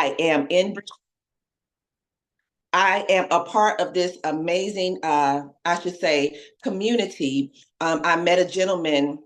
I am in I am a part of this amazing, I should say, community. I met a gentleman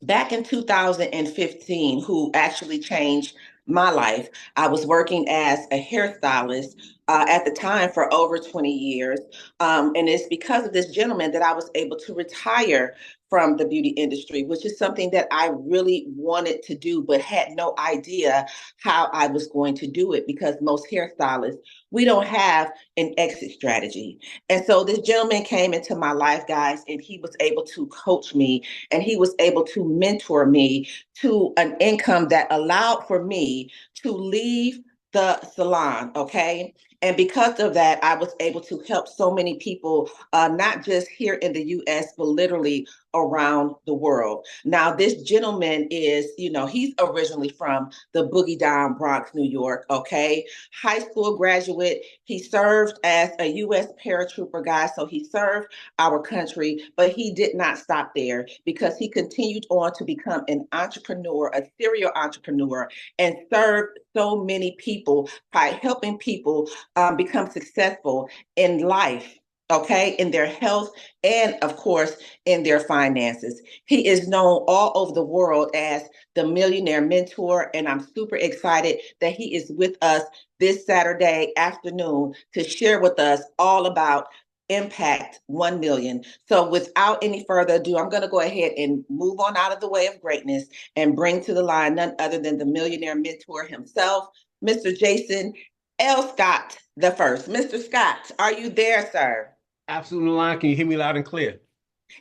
back in 2015 who actually changed my life. I was working as a hairstylist at the time for over 20 years. And it's because of this gentleman that I was able to retire from the beauty industry, which is something that I really wanted to do, but had no idea how I was going to do it because most hairstylists, we don't have an exit strategy. And so this gentleman came into my life, guys, and he was able to coach me and he was able to mentor me to an income that allowed for me to leave the salon. Okay. And because of that, I was able to help so many people, not just here in the US, but literally around the world. Now, this gentleman is, he's originally from the Boogie Down Bronx, New York. Okay. High school graduate. He served as a US paratrooper guy. So he served our country, but he did not stop there because he continued on to become an entrepreneur, a serial entrepreneur, and served so many people by helping people become successful in life. Okay, in their health and, of course, in their finances. He is known all over the world as the Millionaire Mentor, and I'm super excited that he is with us this Saturday afternoon to share with us all about Impact 1 million. So without any further ado, I'm going to go ahead and move on out of the way of greatness and bring to the line none other than the Millionaire Mentor himself, Mr. Jason L. Scott the first. Mr. Scott, are you there, sir? Absolutely, line. Can you hear me loud and clear?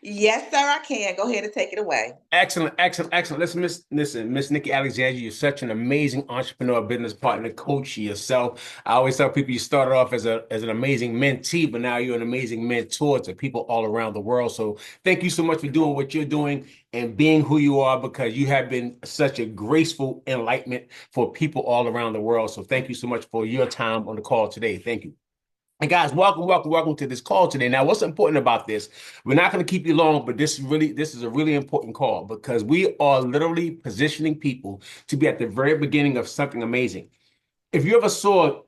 Yes, sir, I can. Go ahead and take it away. Excellent, excellent, excellent. Miss Nikki Alexander, you're such an amazing entrepreneur, business partner, coach yourself. I always tell people you started off as an amazing mentee, but now you're an amazing mentor to people all around the world. So thank you so much for doing what you're doing and being who you are, because you have been such a graceful enlightenment for people all around the world. So thank you so much for your time on the call today. Thank you. And guys, welcome, welcome, welcome to this call today. Now, what's important about this? We're not going to keep you long, but this is a really important call because we are literally positioning people to be at the very beginning of something amazing. If you ever saw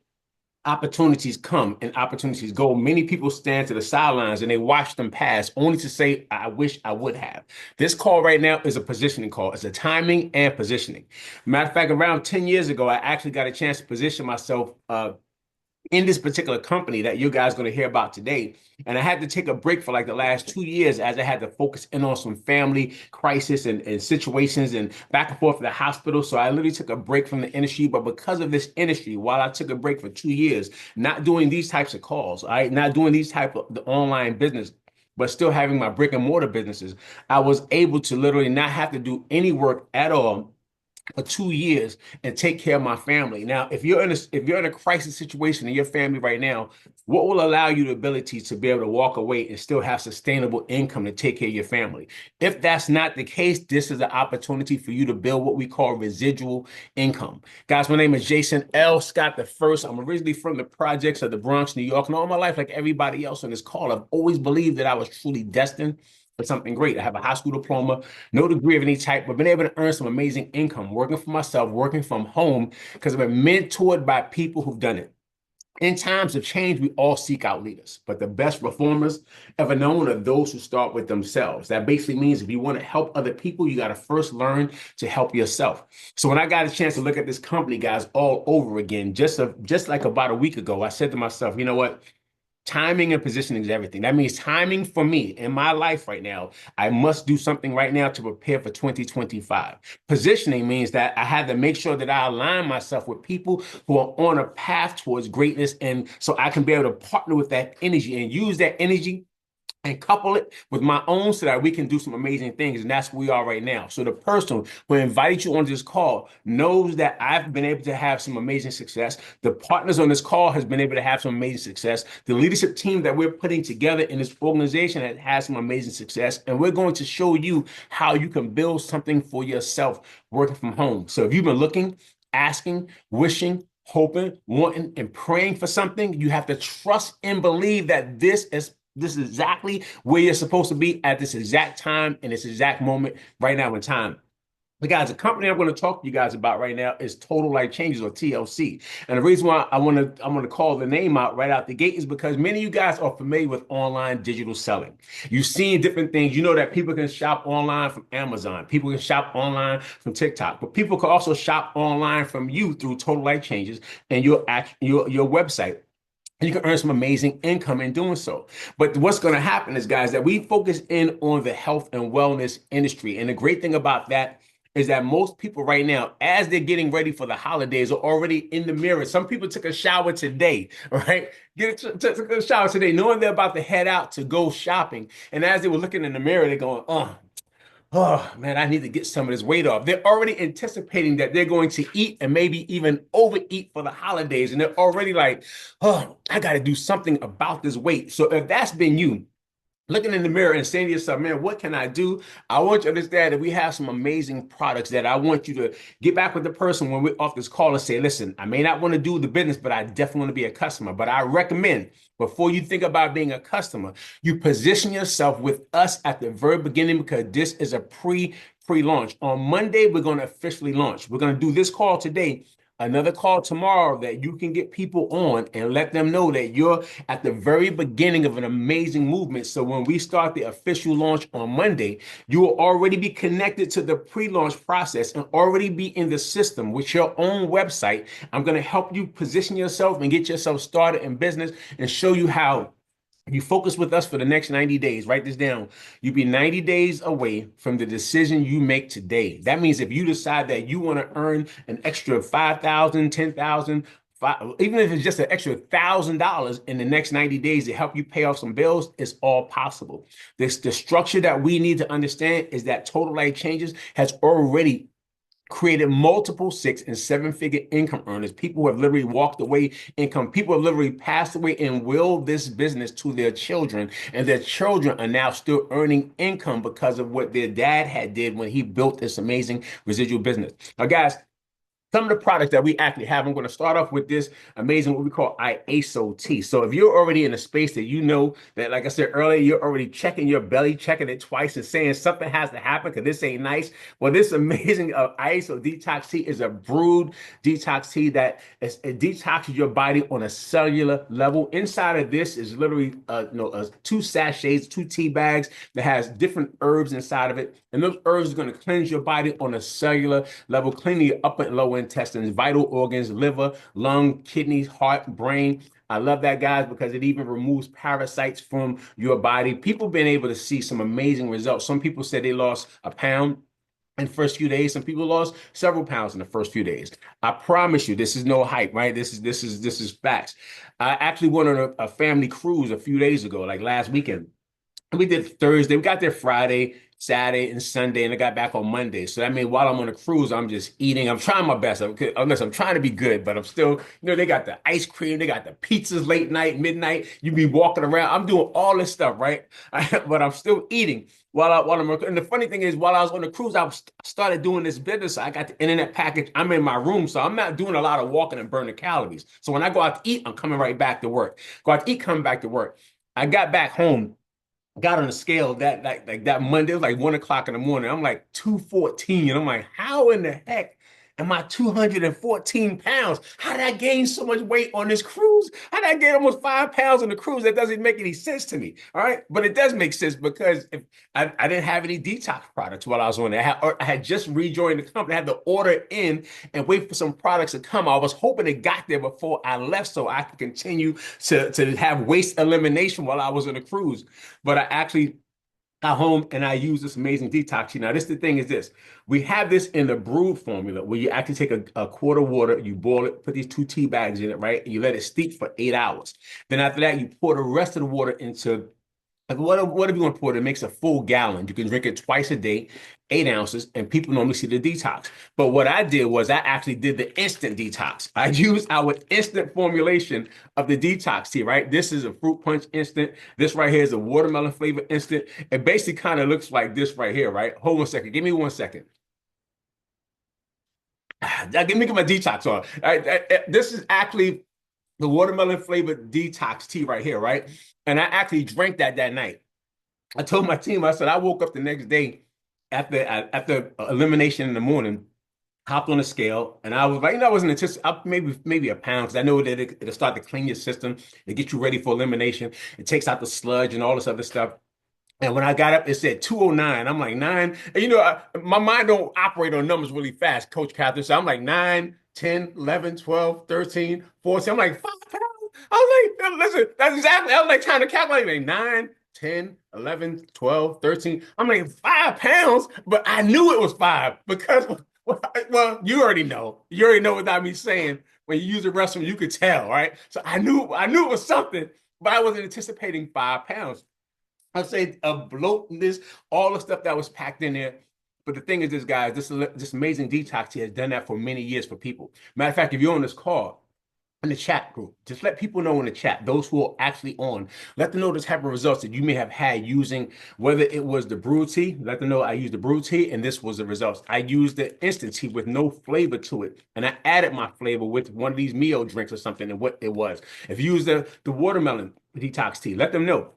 opportunities come and opportunities go, many people stand to the sidelines and they watch them pass only to say, I wish I would have. This call right now is a positioning call. It's a timing and positioning. Matter of fact, around 10 years ago, I actually got a chance to position myself in this particular company that you guys are going to hear about today. And I had to take a break for like the last 2 years as I had to focus in on some family crisis and situations and back and forth to the hospital. So I literally took a break from the industry. But because of this industry, while I took a break for 2 years, not doing these types of calls, all right, not doing these type of the online business, but still having my brick and mortar businesses, I was able to literally not have to do any work at all for 2 years and take care of my family. Now, if you're in a crisis situation in your family right now, what will allow you the ability to be able to walk away and still have sustainable income to take care of your family? If that's not the case, this is an opportunity for you to build what we call residual income. Guys, my name is Jason L. Scott the first. I'm originally from the projects of the Bronx, New York, and all my life, like everybody else on this call, I've always believed that I was truly destined for something great. I have a high school diploma, no degree of any type, but been able to earn some amazing income working for myself, working from home, because I've been mentored by people who've done it. In times of change, we all seek out leaders, but the best reformers ever known are those who start with themselves. That basically means if you want to help other people, you got to first learn to help yourself. So when I got a chance to look at this company, guys, all over again, just like about a week ago, I said to myself, you know what? Timing and positioning is everything. That means timing for me in my life right now. I must do something right now to prepare for 2025. Positioning means that I had to make sure that I align myself with people who are on a path towards greatness. And so I can be able to partner with that energy and use that energy and couple it with my own so that we can do some amazing things. And that's where we are right now. So the person who invited you on this call knows that I've been able to have some amazing success. The partners on this call has been able to have some amazing success. The leadership team that we're putting together in this organization has had some amazing success. And we're going to show you how you can build something for yourself working from home. So if you've been looking, asking, wishing, hoping, wanting, and praying for something, you have to trust and believe that this is exactly where you're supposed to be at this exact time in this exact moment right now in time. But guys, the company I'm going to talk to you guys about right now is Total Life Changes, or TLC. And the reason why I want to call the name out right out the gate is because many of you guys are familiar with online digital selling. You've seen different things. You know that people can shop online from Amazon. People can shop online from TikTok, but people can also shop online from you through Total Life Changes and your website. And you can earn some amazing income in doing so. But what's going to happen is, guys, that we focus in on the health and wellness industry. And the great thing about that is that most people right now, as they're getting ready for the holidays, are already in the mirror. Some people took a shower today, right? Took a shower today, knowing they're about to head out to go shopping. And as they were looking in the mirror, they're going, oh man, I need to get some of this weight off. They're already anticipating that they're going to eat and maybe even overeat for the holidays. And they're already like, oh, I got to do something about this weight. So if that's been you, looking in the mirror and saying to yourself, man, what can I do? I want you to understand that we have some amazing products that I want you to get back with the person when we're off this call and say, listen, I may not want to do the business, but I definitely want to be a customer. But I recommend before you think about being a customer, you position yourself with us at the very beginning, because this is a pre-launch. On Monday, we're going to officially launch. We're going to do this call today, another call tomorrow, that you can get people on and let them know that you're at the very beginning of an amazing movement. So when we start the official launch on Monday, you will already be connected to the pre-launch process and already be in the system with your own website. I'm going to help you position yourself and get yourself started in business and show you how you focus with us for the next 90 days. Write this down. You'll be 90 days away from the decision you make today. That means if you decide that you want to earn an extra 5,000, 10,000, even if it's just an extra $1,000 in the next 90 days to help you pay off some bills, it's all possible. The structure that we need to understand is that Total Life Changes has already created multiple 6 and 7 figure income earners, people who have literally walked away income, people who have literally passed away and willed this business to their children, and their children are now still earning income because of what their dad had did when he built this amazing residual business. Now, guys, some of the products that we actually have, I'm going to start off with this amazing, what we call IASOT. So if you're already in a space that you know that, like I said earlier, you're already checking your belly, checking it twice and saying something has to happen because this ain't nice. Well, this amazing ISO detox tea is a brewed detox tea that it detoxes your body on a cellular level. Inside of this is literally 2 sachets, 2 tea bags that has different herbs inside of it. And those herbs are going to cleanse your body on a cellular level, cleaning your upper and lower intestines, vital organs, liver, lung, kidneys, heart, brain. I love that, guys, because it even removes parasites from your body. People have been able to see some amazing results. Some people said they lost a pound in the first few days. Some people lost several pounds in the first few days. I promise you, this is no hype, right? This is facts. I actually went on a family cruise a few days ago, like last weekend. We did Thursday. We got there Friday, Saturday, and Sunday, and I got back on Monday. So that means while I'm on a cruise, I'm just eating. I'm trying my best. Unless I'm trying to be good, but I'm still, they got the ice cream, they got the pizzas late night, midnight. You be walking around. I'm doing all this stuff, right? But I'm still eating while I'm. And the funny thing is, while I was on the cruise, started doing this business. I got the internet package. I'm in my room, so I'm not doing a lot of walking and burning calories. So when I go out to eat, I'm coming right back to work. Go out to eat, coming back to work. I got back home, got on the scale that like that Monday. It was like 1 o'clock in the morning. I'm like 214. And I'm like, how in the heck am I 214 pounds? How did I gain so much weight on this cruise? How did I gain almost 5 pounds on the cruise? That doesn't make any sense to me. All right. But it does make sense because if I didn't have any detox products while I was on there. I had just rejoined the company. I had to order in and wait for some products to come. I was hoping it got there before I left so I could continue to have waste elimination while I was on the cruise. But I actually got home and I used this amazing detox tea. Now, the thing is this. We have this in the brewed formula where you actually take a quart of water, you boil it, put these 2 tea bags in it, right? And you let it steep for 8 hours. Then after that, you pour the rest of the water into like whatever you want to pour it, it makes a full gallon. You can drink it twice a day, 8 ounces, and people normally see the detox. But what I did was I actually did the instant detox. I used our instant formulation of the detox tea, right? This is a fruit punch instant. This right here is a watermelon flavor instant. It basically kind of looks like this right here, right? Hold on a second. Give me 1 second. Let me get my detox on. All right, this is actually the watermelon flavored detox tea right here, right? And I actually drank that night. I told my team, I said, I woke up the next day after elimination in the morning, hopped on the scale, and I was like, I wasn't anticipating maybe a pound because I know that it'll start to clean your system, to get you ready for elimination. It takes out the sludge and all this other stuff. And when I got up, it said 209. I'm like, nine. And my mind don't operate on numbers really fast, Coach Catherine. So I'm like 9, 10, 11, 12, 13, 14. I'm like, 5 pounds. I was like, listen, that's exactly, I was like trying to calculate like 9, 10, 11, 12, 13. I'm like, 5 pounds, but I knew it was five because, well, you already know. You already know without me saying, when you use the restroom, you could tell, right? So I knew it was something, but I wasn't anticipating 5 pounds. I say a bloatness, all the stuff that was packed in there. But the thing is, this guys, this amazing detox here has done that for many years for people. Matter of fact, if you're on this call in the chat group, just let people know in the chat, those who are actually on, let them know the type of results that you may have had using, whether it was the brew tea, let them know I used the brew tea and this was the results. I used the instant tea with no flavor to it. And I added my flavor with one of these Mio drinks or something and what it was. If you use the watermelon detox tea, let them know,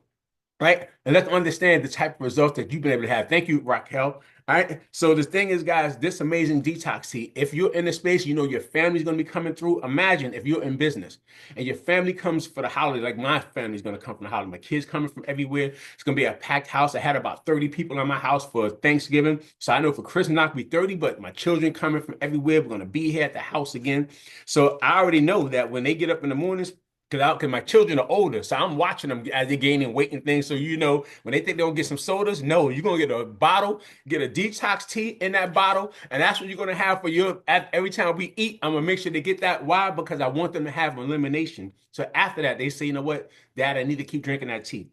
right? And let's understand the type of results that you've been able to have. Thank you, Raquel. All right. So the thing is, guys, this amazing detox tea, if you're in the space, you know your family's going to be coming through. Imagine if you're in business and your family comes for the holiday, like my family's going to come from the holiday. My kids coming from everywhere. It's going to be a packed house. I had about 30 people in my house for Thanksgiving. So I know for Christmas, not going to be 30, but my children coming from everywhere. We're going to be here at the house again. So I already know that when they get up in the mornings, because my children are older, so I'm watching them as they're gaining weight and things. So when they think they're gonna get some sodas, no, you're gonna get a bottle, get a detox tea in that bottle, and that's what you're gonna have for every time we eat. I'm gonna make sure they get that. Why? Because I want them to have elimination. So after that, they say, you know what, Dad, I need to keep drinking that tea.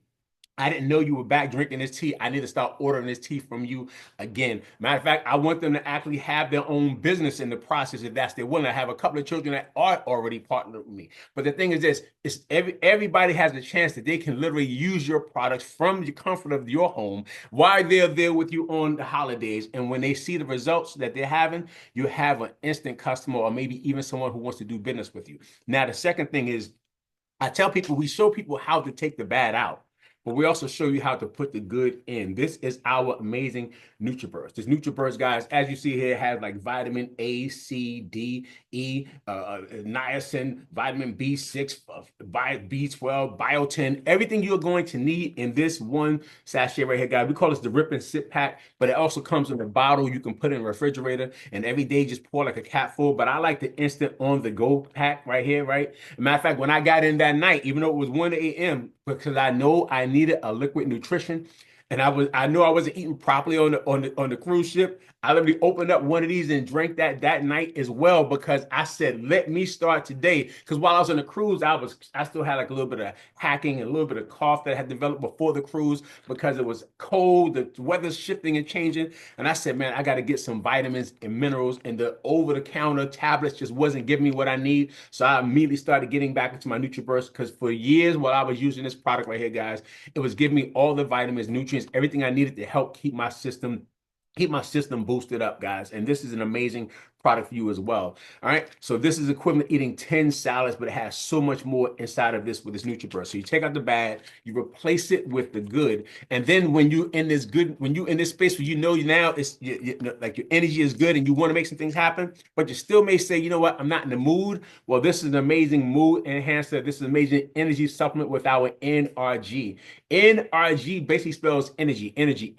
I didn't know you were back drinking this tea. I need to start ordering this tea from you again. Matter of fact, I want them to actually have their own business in the process if that's their willing. I have a couple of children that are already partnered with me. But the thing is this, everybody has a chance that they can literally use your products from the comfort of your home while they're there with you on the holidays. And when they see the results that they're having, you have an instant customer or maybe even someone who wants to do business with you. Now, the second thing is I tell people, we show people how to take the bad out, but we also show you how to put the good in. This is our amazing NutriBurst. This NutriBurst, guys, as you see here, has like vitamin A, C, D, E, niacin, vitamin B6, B12, biotin, everything you're going to need in this one sachet right here, guys. We call this the Rip and Sip Pack, but it also comes in a bottle you can put in a refrigerator and every day just pour like a cap full. But I like the instant on the go pack right here, right? Matter of fact, when I got in that night, even though it was 1 a.m., because I know I needed a liquid nutrition, and I know I wasn't eating properly on the cruise ship. I literally opened up one of these and drank that night as well because I said, let me start today. Because while I was on the cruise, I still had like a little bit of hacking and a little bit of cough that I had developed before the cruise because it was cold, the weather's shifting and changing. And I said, man, I got to get some vitamins and minerals, and the over-the-counter tablets just wasn't giving me what I need. So I immediately started getting back into my NutriBurst because for years while I was using this product right here, guys, it was giving me all the vitamins, nutrients, everything I needed to help keep my system boosted up, guys. And this is an amazing product for you as well. All right. So this is equivalent to eating 10 salads, but it has so much more inside of this with this NutriBurst. So you take out the bad, you replace it with the good. And then when you in this space where now it's like your energy is good and you want to make some things happen, but you still may say, you know what, I'm not in the mood. Well, this is an amazing mood enhancer. This is an amazing energy supplement with our NRG. NRG basically spells energy, energy.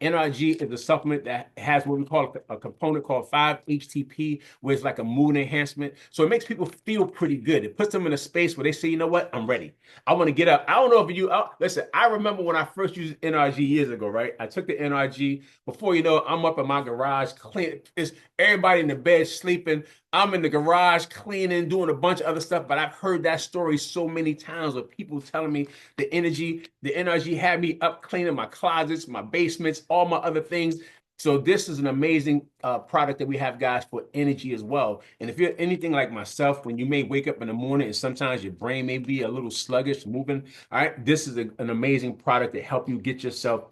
NRG is a supplement that has what we call a component called 5-HTP, where it's like a mood enhancement. So it makes people feel pretty good. It puts them in a space where they say, you know what, I'm ready. I want to get up. I don't know if listen, I remember when I first used NRG years ago, right? I took the NRG. Before you know it, I'm up in my garage, clean. It's everybody in the bed sleeping. I'm in the garage cleaning, doing a bunch of other stuff, but I've heard that story so many times of people telling me the energy had me up cleaning my closets, my basements, all my other things. So this is an amazing product that we have, guys, for energy as well. And if you're anything like myself, when you may wake up in the morning and sometimes your brain may be a little sluggish moving, all right, this is an amazing product to help you get yourself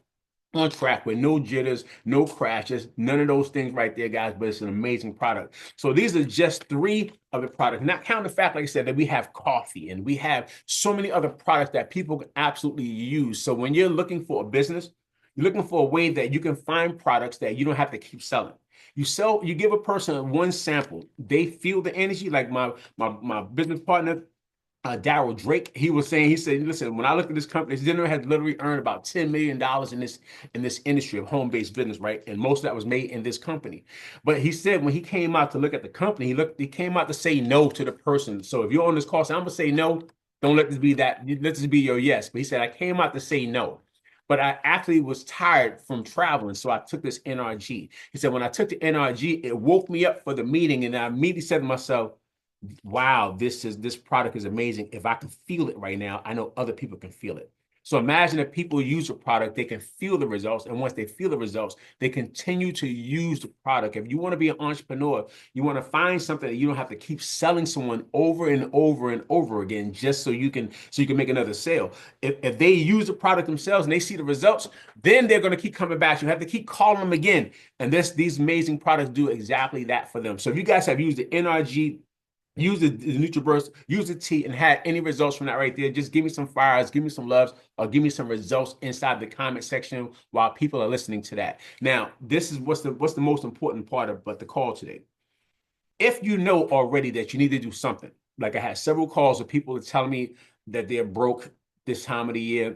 on track with no jitters, no crashes, none of those things right there, guys. But it's an amazing product. So these are just three of the products. Not counting the fact, like I said, that we have coffee and we have so many other products that people can absolutely use. So when you're looking for a business, You're looking for a way that you can find products that you don't have to keep selling. You give a person one sample, they feel the energy. Like my business partner, Daryl Drake, he said, listen, when I look at this company, this dinner had literally earned about $10 million in this industry of home-based business, right? And most of that was made in this company. But he said when he came out to look at the company, he came out to say no to the person. So if you're on this call, so I'm gonna say no. Don't let this be that. Let this be your yes. But he said I came out to say no. But I actually was tired from traveling, so I took this NRG. He said when I took the NRG, it woke me up for the meeting, and I immediately said to myself, wow, this product is amazing. If I can feel it right now, I know other people can feel it. So imagine if people use a product, they can feel the results. And once they feel the results, they continue to use the product. If you want to be an entrepreneur, you want to find something that you don't have to keep selling someone over and over and over again, just so you can make another sale. If they use the product themselves and they see the results, then they're going to keep coming back. You have to keep calling them again. And these amazing products do exactly that for them. So if you guys have used the NRG, use the NutriBurst, use the tea, and had any results from that right there, just give me some fires, give me some loves, or give me some results inside the comment section while people are listening to that. Now, this is what's the most important part of the call today. If you know already that you need to do something, like I had several calls of people telling me that they're broke this time of the year.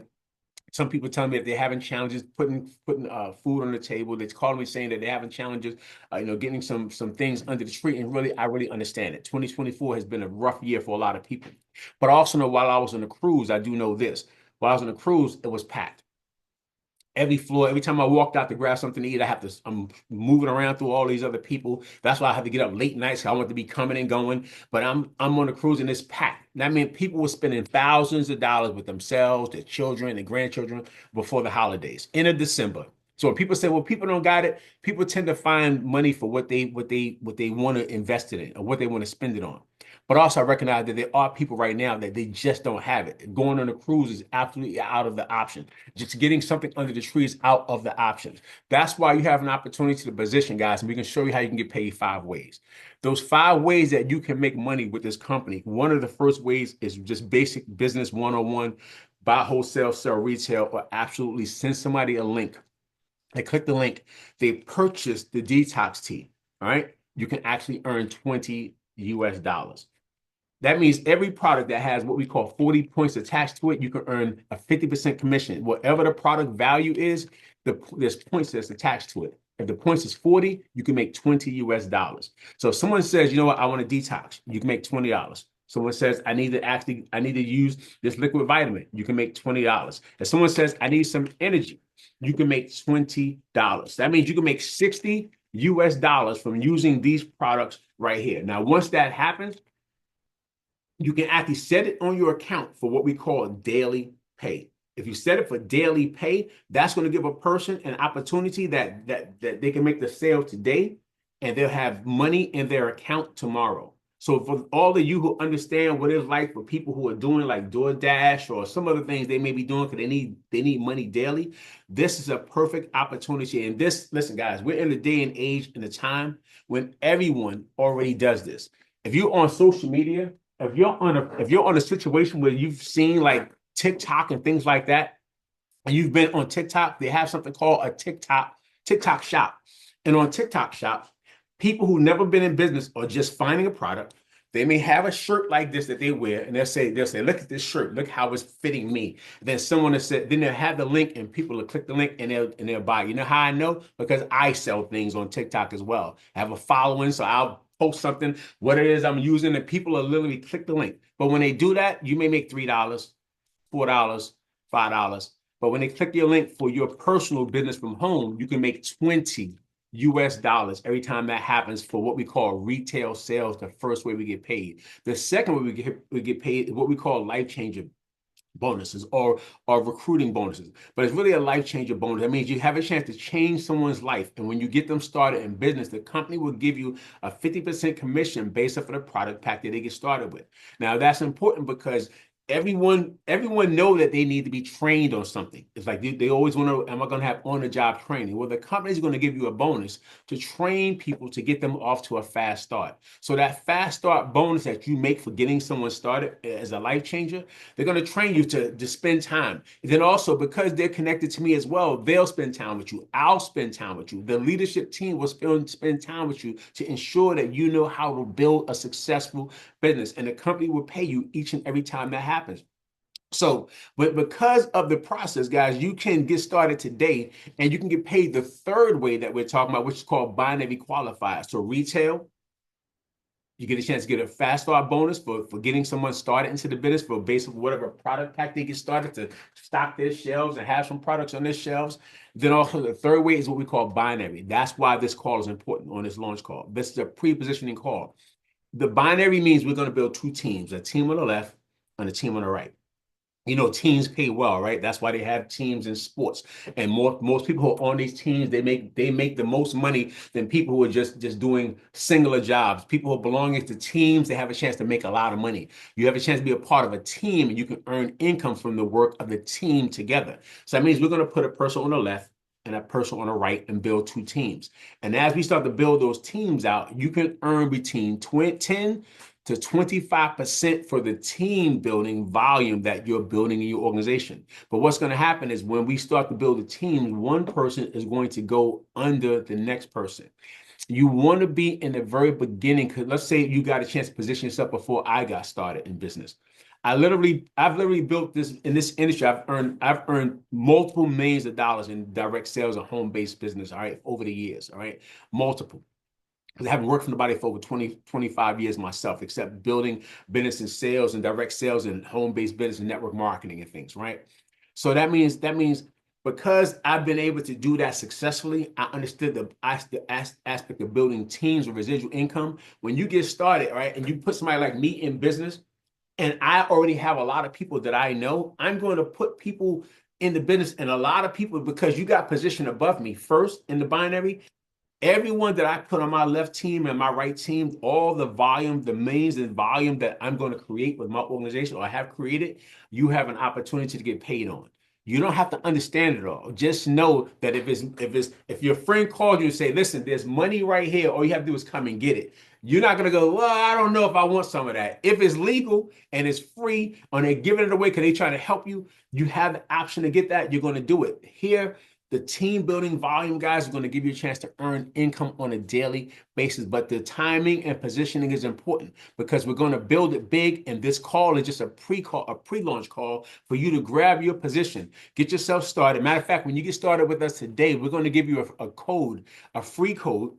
Some people tell me that they're having challenges putting food on the table. They're calling me saying that they're having challenges, getting some things under the tree. And really, I really understand it. 2024 has been a rough year for a lot of people. But I also know while I was on a cruise, I do know this. While I was on a cruise, it was packed. Every floor, every time I walked out to grab something to eat, I'm moving around through all these other people. That's why I have to get up late nights. I want to be coming and going. But I'm on a cruise and it's packed. That means people were spending thousands of dollars with themselves, their children, their grandchildren before the holidays, end of December. So when people say, well, people don't got it, people tend to find money for what they want to invest it in or what they want to spend it on. But also I recognize that there are people right now that they just don't have it. Going on a cruise is absolutely out of the option. Just getting something under the tree is out of the options. That's why you have an opportunity to position, guys, and we can show you how you can get paid 5 ways. Those 5 ways that you can make money with this company. One of the first ways is just basic business 101, buy wholesale, sell retail, or absolutely send somebody a link. They click the link, they purchase the detox tea. All right. You can actually earn $20 US. That means every product that has what we call 40 points attached to it, you can earn a 50% commission. Whatever the product value is, there's points that's attached to it. If the points is 40, you can make $20 US. So if someone says, you know what, I want to detox, you can make $20. Someone says, I need to use this liquid vitamin, you can make $20. If someone says, I need some energy, you can make $20. That means you can make $60 US from using these products right here. Now, once that happens, you can actually set it on your account for what we call daily pay. If you set it for daily pay, that's going to give a person an opportunity that they can make the sale today and they'll have money in their account tomorrow. So for all of you who understand what it's like for people who are doing like DoorDash or some other things they may be doing because they need money daily, this is a perfect opportunity. And listen, guys, we're in the day and age and the time when everyone already does this. If you're on social media, if you're on a situation where you've seen like TikTok and things like that, and you've been on TikTok, they have something called a TikTok shop. And on TikTok shop, people who never been in business are just finding a product. They may have a shirt like this that they wear, and they'll say, look at this shirt, look how it's fitting me. Then someone has said, then they'll have the link, and people will click the link and they'll buy. You know how I know? Because I sell things on TikTok as well. I have a following, so I'll post something, what it is I'm using, and people will literally click the link. But when they do that, you may make $3, $4, $5. But when they click your link for your personal business from home, you can make $20 US every time that happens for what we call retail sales, the first way we get paid. The second way we get paid is what we call life changer bonuses or recruiting bonuses. But it's really a life changer bonus. That means you have a chance to change someone's life. And when you get them started in business, the company will give you a 50% commission based off of the product pack that they get started with. Now, that's important because everyone know that they need to be trained on something. It's like they always want to, am I going to have on-the-job training? Well, the company is going to give you a bonus to train people to get them off to a fast start. So that fast start bonus that you make for getting someone started as a life changer, they're going to train you to spend time. And then also, because they're connected to me as well, they'll spend time with you. I'll spend time with you. The leadership team will spend time with you to ensure that you know how to build a successful business, and the company will pay you each and every time that happens. So, but because of the process, guys, you can get started today and you can get paid the third way that we're talking about, which is called binary qualifiers. So retail, you get a chance to get a fast start bonus for getting someone started into the business for basically whatever product pack they get started to stock their shelves and have some products on their shelves. Then also the third way is what we call binary. That's why this call is important on this launch call. This is a pre-positioning call. The binary means we're going to build two teams, a team on the left and a team on the right. You know, teams pay well, right? That's why they have teams in sports. And most people who are on these teams, they make the most money than people who are just doing singular jobs. People who belong to teams, they have a chance to make a lot of money. You have a chance to be a part of a team, and you can earn income from the work of the team together. So that means we're going to put a person on the left and a person on the right and build two teams. And as we start to build those teams out, you can earn between 10 to 25% for the team building volume that you're building in your organization. But what's going to happen is when we start to build a team, one person is going to go under the next person. You want to be in the very beginning, because let's say you got a chance to position yourself before I got started in business. I've literally built this in this industry. I've earned multiple millions of dollars in direct sales and home-based business, all right, over the years, all right, multiple. I haven't worked for nobody for over 20, 25 years myself, except building business and sales and direct sales and home-based business and network marketing and things, right? So that means because I've been able to do that successfully, I understood the aspect of building teams with residual income. When you get started, right, and you put somebody like me in business, and I already have a lot of people that I know, I'm going to put people in the business, and a lot of people, because you got positioned above me first in the binary. Everyone that I put on my left team and my right team, all the volume, the millions in volume that I'm going to create with my organization or I have created, you have an opportunity to get paid on. You don't have to understand it all. Just know that if your friend called you and say, listen, there's money right here, all you have to do is come and get it. You're not gonna go, well, I don't know if I want some of that. If it's legal and it's free, or they're giving it away because they're trying to help you, you have the option to get that, you're gonna do it. Here, the team building volume, guys, are going to give you a chance to earn income on a daily basis. But the timing and positioning is important because we're going to build it big. And this call is just a pre-call, a pre-launch call for you to grab your position, get yourself started. Matter of fact, when you get started with us today, we're going to give you a code, a free code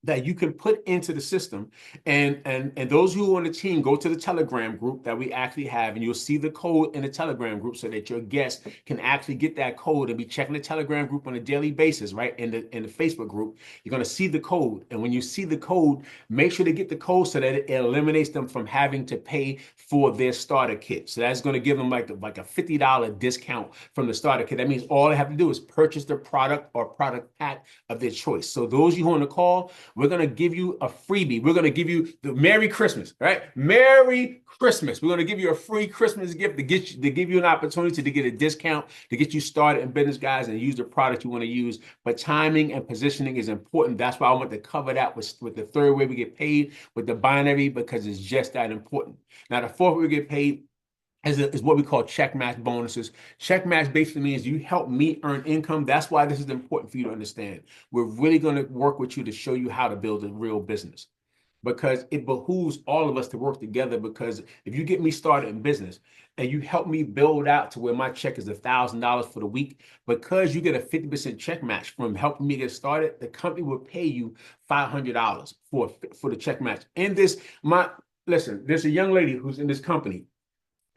that you can put into the system, and those who are on the team, go to the Telegram group that we actually have, and you'll see the code in the Telegram group so that your guests can actually get that code and be checking the Telegram group on a daily basis, right? In the Facebook group, you're going to see the code, and when you see the code, make sure to get the code so that it eliminates them from having to pay for their starter kit. So that's going to give them like a $50 discount from the starter kit. That means all they have to do is purchase the product or product pack of their choice. So those of you who are on the call, we're going to give you a freebie. We're going to give you the Merry Christmas, right? Merry Christmas. We're going to give you a free Christmas gift to give you an opportunity to get a discount, to get you started in business, guys, and use the product you want to use. But timing and positioning is important. That's why I want to cover that with the third way we get paid, with the binary, because it's just that important. Now, the fourth way we get paid is what we call check match bonuses. Check match basically means you help me earn income. That's why this is important for you to understand. We're really going to work with you to show you how to build a real business, because it behooves all of us to work together. Because if you get me started in business and you help me build out to where my check is $1,000 for the week, because you get a 50% check match from helping me get started, the company will pay you $500 for the check match. And listen, there's a young lady who's in this company.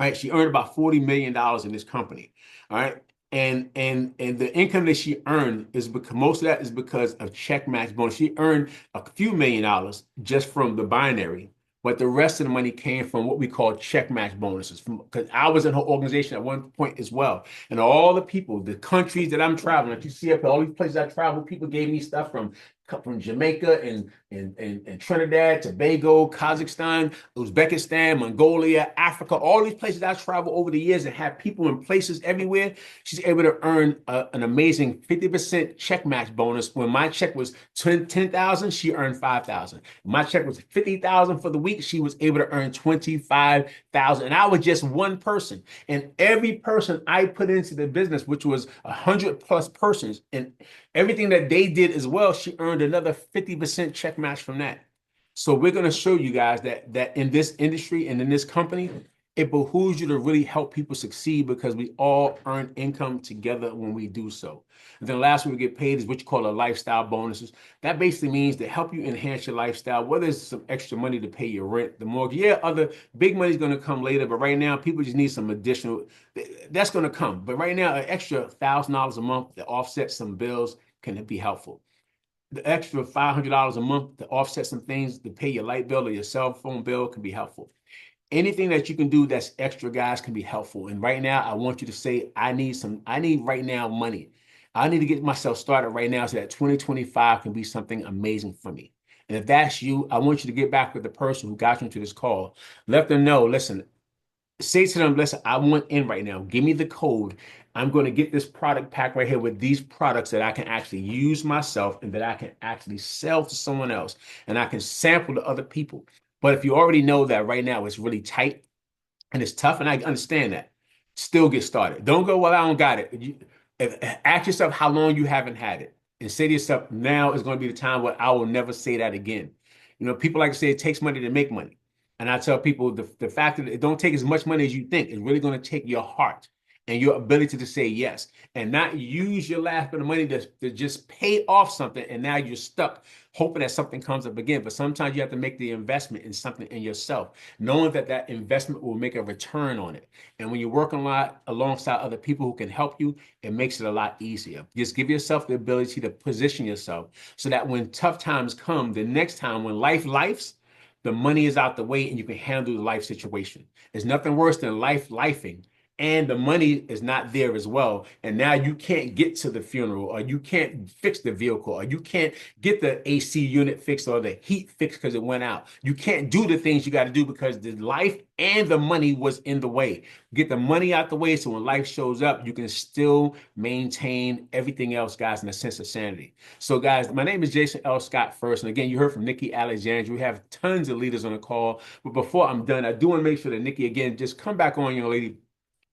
Right, she earned about $40 million in this company. All right. And the income that she earned is because most of that is because of check match bonus. She earned a few $1,000,000 just from the binary, but the rest of the money came from what we call check match bonuses. Because I was in her organization at one point as well. And all the people, the countries that I'm traveling, like you see up all these places I travel, people gave me stuff from from Jamaica and Trinidad, Tobago, Kazakhstan, Uzbekistan, Mongolia, Africa, all these places I travel over the years and have people in places everywhere. She's able to earn an amazing 50% check match bonus. When my check was 10,000, she earned 5,000. My check was 50,000 for the week. She was able to earn 25,000. And I was just one person. And every person I put into the business, which was 100+ persons, and everything that they did as well, she earned another 50% check match from that. So we're going to show you guys that in this industry and in this company, it behooves you to really help people succeed because we all earn income together when we do so. And then last we get paid is what you call a lifestyle bonuses. That basically means to help you enhance your lifestyle, whether it's some extra money to pay your rent, the mortgage. Yeah, other big money is going to come later, but right now people just need some additional. That's going to come. But right now, an extra $1,000 a month to offset some bills can be helpful. The extra $500 a month to offset some things to pay your light bill or your cell phone bill can be helpful. Anything that you can do that's extra, guys, can be helpful. And right now, I want you to say, I need right now money. I need to get myself started right now so that 2025 can be something amazing for me. And if that's you, I want you to get back with the person who got you into this call. Let them know, listen, say to them, listen, I want in right now. Give me the code. I'm going to get this product pack right here with these products that I can actually use myself and that I can actually sell to someone else and I can sample to other people. But if you already know that right now it's really tight and it's tough, and I understand that, still get started. Don't go, well, I don't got it. Ask yourself how long you haven't had it and say to yourself, now is going to be the time where I will never say that again. You know, people like to say it takes money to make money. And I tell people the fact that it don't take as much money as you think. It's really going to take your heart and your ability to say yes and not use your last bit of money to just pay off something. And now you're stuck hoping that something comes up again. But sometimes you have to make the investment in something in yourself, knowing that that investment will make a return on it. And when you're working a lot alongside other people who can help you, it makes it a lot easier. Just give yourself the ability to position yourself so that when tough times come, the next time when lifes, the money is out the way and you can handle the life situation. There's nothing worse than lifing and the money is not there as well. And now you can't get to the funeral or you can't fix the vehicle or you can't get the AC unit fixed or the heat fixed because it went out. You can't do the things you got to do because the life and the money was in the way. Get the money out the way so when life shows up, you can still maintain everything else, guys, in a sense of sanity. So, guys, my name is Jason L. Scott first. And again, you heard from Nikki Alexandria. We have tons of leaders on the call. But before I'm done, I do want to make sure that Nikki, again, just come back on, young lady.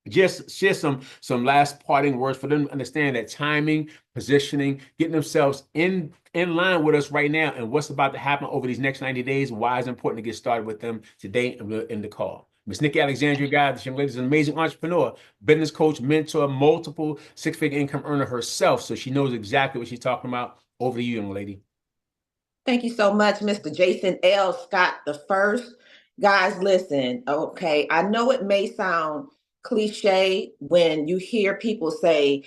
Just share some last parting words for them to understand that timing, positioning, getting themselves in line with us right now and what's about to happen over these next 90 days, why it's important to get started with them today in the call. Miss Nikki Alexandria, guys, this young lady is an amazing entrepreneur, business coach, mentor, multiple six-figure income earner herself. So she knows exactly what she's talking about. Over to you, young lady. Thank you so much, Mr. Jason L. Scott the first. Guys, listen, okay, I know it may sound cliche when you hear people say,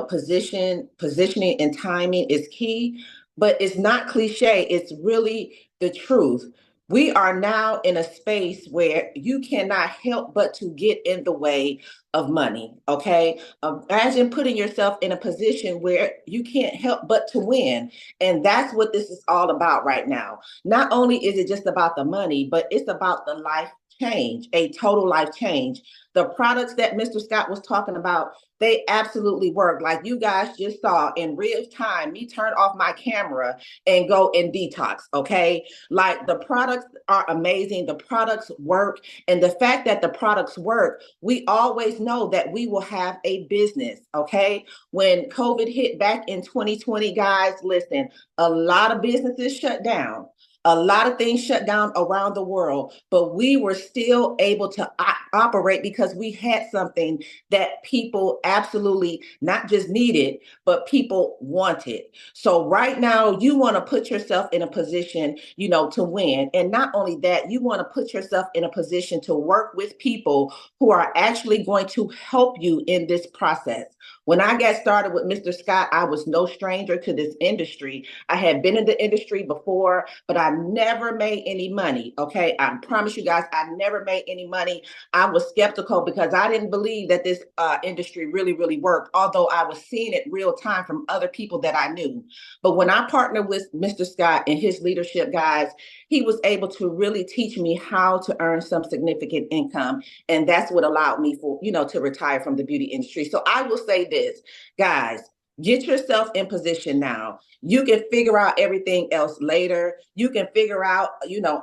positioning and timing is key, but it's not cliche. It's really the truth. We are now in a space where you cannot help but to get in the way of money, okay? Imagine putting yourself in a position where you can't help but to win. And that's what this is all about right now. Not only is it just about the money, but it's about the life change, a total life change. The products that Mr. Scott was talking about, they absolutely work. Like you guys just saw in real time, me turn off my camera and go in detox, okay? Like the products are amazing. The products work. And the fact that the products work, we always know that we will have a business, okay? When COVID hit back in 2020, guys, listen, a lot of businesses shut down. A lot of things shut down around the world, but we were still able to operate because we had something that people absolutely not just needed, but people wanted. So right now, you want to put yourself in a position, to win. And not only that, you want to put yourself in a position to work with people who are actually going to help you in this process. When I got started with Mr. Scott, I was no stranger to this industry. I had been in the industry before, but I never made any money. Okay. I promise you guys, I never made any money. I was skeptical because I didn't believe that this industry really, really worked, although I was seeing it real time from other people that I knew. But when I partnered with Mr. Scott and his leadership guys, he was able to really teach me how to earn some significant income. And that's what allowed me to retire from the beauty industry. So I will say this, guys, get yourself in position now. You can figure out everything else later. You can figure out,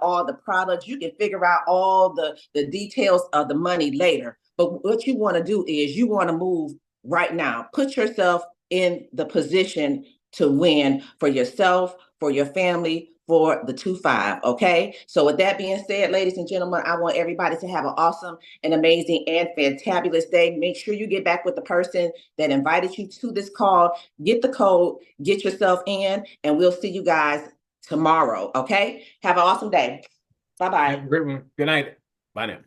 all the products. You can figure out all the details of the money later. But what you want to do is you want to move right now. Put yourself in the position to win for yourself, for your family, for the 2-5. Okay. So with that being said, ladies and gentlemen, I want everybody to have an awesome and amazing and fantabulous day. Make sure you get back with the person that invited you to this call. Get the code, get yourself in, and we'll see you guys tomorrow. Okay. Have an awesome day. Bye-bye. Have a great one. Good night. Bye now.